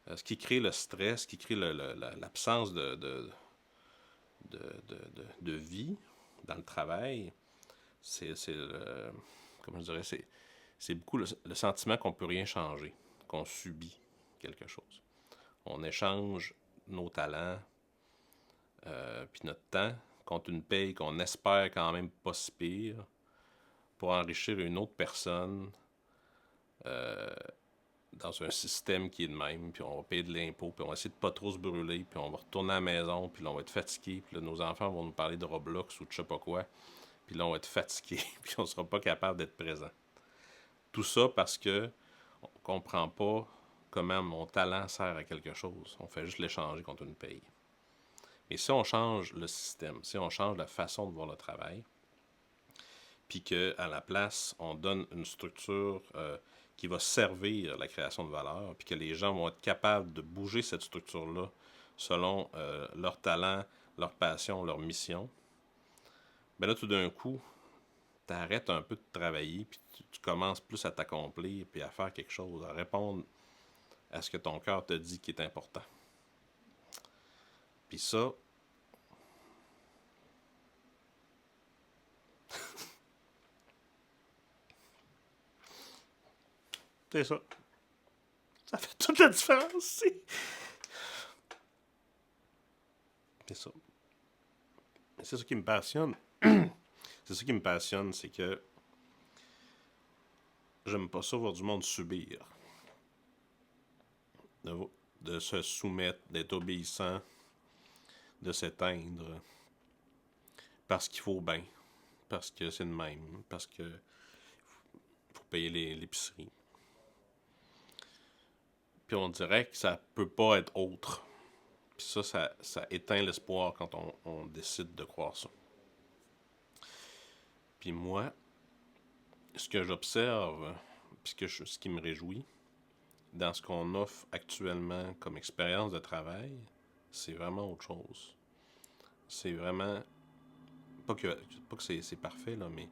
Ce qui crée le stress, ce qui crée l'absence de vie dans le travail, c'est comment je dirais, c'est beaucoup le sentiment qu'on peut rien changer, qu'on subit quelque chose. On échange nos talents, puis notre temps contre une paye qu'on espère quand même pas si pire pour enrichir une autre personne euh, dans un système qui est de même, puis on va payer de l'impôt, puis on va essayer de pas trop se brûler, puis on va retourner à la maison, puis là on va être fatigué, puis là nos enfants vont nous parler de Roblox ou de je sais pas quoi, puis là on va être fatigué, puis on sera pas capable d'être présent. Tout ça parce que on comprend pas comment mon talent sert à quelque chose. On fait juste l'échanger contre une paye. Et si on change le système, si on change la façon de voir le travail, puis qu'à la place, on donne une structure qui va servir la création de valeur, puis que les gens vont être capables de bouger cette structure-là selon leur talent, leur passion, leur mission, ben là, tout d'un coup, tu arrêtes un peu de travailler, puis tu commences plus à t'accomplir, puis à faire quelque chose, à répondre à ce que ton cœur te dit qui est important. Puis ça, c'est ça. Ça fait toute la différence. C'est ça. C'est ça qui me passionne. C'est ça qui me passionne, c'est que j'aime pas ça voir du monde subir. De, de se soumettre, d'être obéissant, de s'éteindre. Parce qu'il faut bien. Parce que c'est le même. Parce que faut payer l'épicerie. Puis on dirait que ça peut pas être autre. Puis ça éteint l'espoir quand on décide de croire ça. Puis moi, ce que j'observe, puis ce qui me réjouit, dans ce qu'on offre actuellement comme expérience de travail, c'est vraiment autre chose. C'est vraiment. Pas que, pas que c'est parfait, là, mais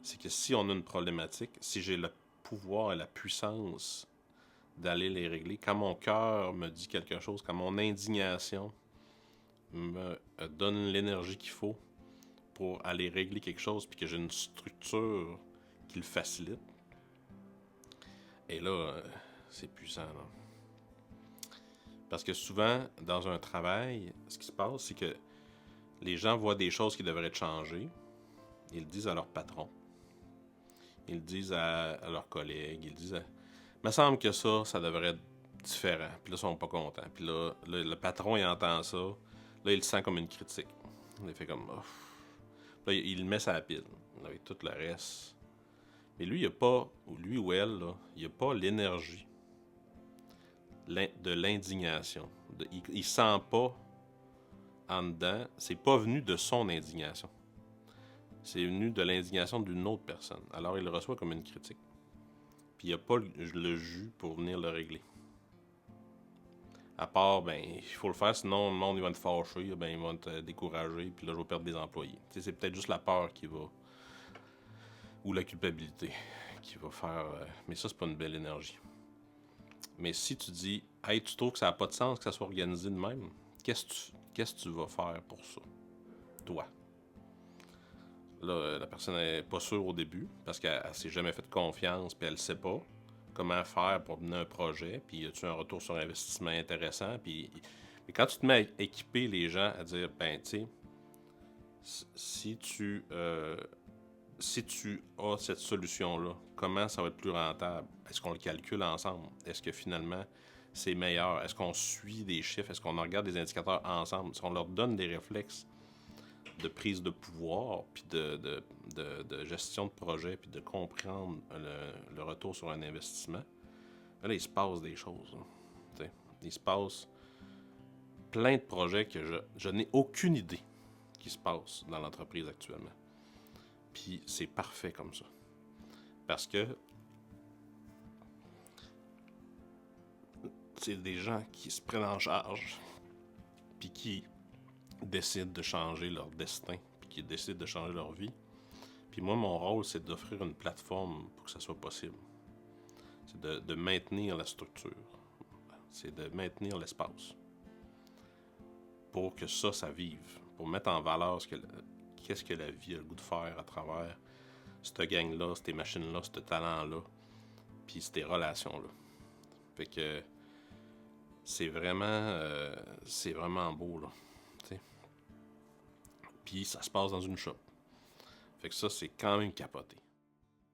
c'est que si on a une problématique, si j'ai le pouvoir et la puissance d'aller les régler, quand mon cœur me dit quelque chose, quand mon indignation me donne l'énergie qu'il faut pour aller régler quelque chose, puis que j'ai une structure qui le facilite, et là, c'est puissant, là. Parce que souvent, dans un travail, ce qui se passe, c'est que les gens voient des choses qui devraient être changées, ils le disent à leur patron, ils le disent à leurs collègues, ils le disent à... Il me semble que ça devrait être différent. Puis là, ils sont pas contents. Puis là, le patron, il entend ça. Là, il le sent comme une critique. Il fait comme... Oh. Là, il le met sur la pile, avec tout le reste. Mais lui, il a pas... Ou lui ou elle, là, il a pas l'énergie de l'indignation. Il sent pas en dedans. C'est pas venu de son indignation. C'est venu de l'indignation d'une autre personne. Alors, il le reçoit comme une critique. Puis il n'a pas le jus pour venir le régler. À part, ben, il faut le faire, sinon le monde il va être fâché, ben, il va être découragé, puis là, je vais perdre des employés. Tu sais, c'est peut-être juste la peur qui va. Ou la culpabilité qui va faire. Mais ça, c'est pas une belle énergie. Mais si tu dis, hey, tu trouves que ça n'a pas de sens que ça soit organisé de même, qu'est-ce que tu vas faire pour ça, toi? Là, la personne n'est pas sûre au début, parce qu'elle s'est jamais fait confiance, puis elle sait pas comment faire pour mener un projet, puis as-tu un retour sur investissement intéressant, puis mais quand tu te mets à équiper les gens à dire, ben, tu sais, si tu, si tu as cette solution-là, comment ça va être plus rentable? Est-ce qu'on le calcule ensemble? Est-ce que finalement, c'est meilleur? Est-ce qu'on suit des chiffres? Est-ce qu'on regarde des indicateurs ensemble? Est-ce qu'on leur donne des réflexes de prise de pouvoir, puis de gestion de projet, puis de comprendre le retour sur un investissement? Là, il se passe des choses. Hein. Il se passe plein de projets que je n'ai aucune idée qui se passe dans l'entreprise actuellement. Puis c'est parfait comme ça. Parce que c'est des gens qui se prennent en charge, puis qui décident de changer leur destin, puis qui décident de changer leur vie. Puis moi, mon rôle, c'est d'offrir une plateforme pour que ça soit possible. C'est de maintenir la structure. C'est de maintenir l'espace. Pour que ça vive. Pour mettre en valeur qu'est-ce que la vie a le goût de faire à travers cette gang-là, ces machines-là, ce talent-là, puis ces relations-là. Fait que c'est vraiment beau, là. T'sais. Puis ça se passe dans une shop. Fait que ça, c'est quand même capoté.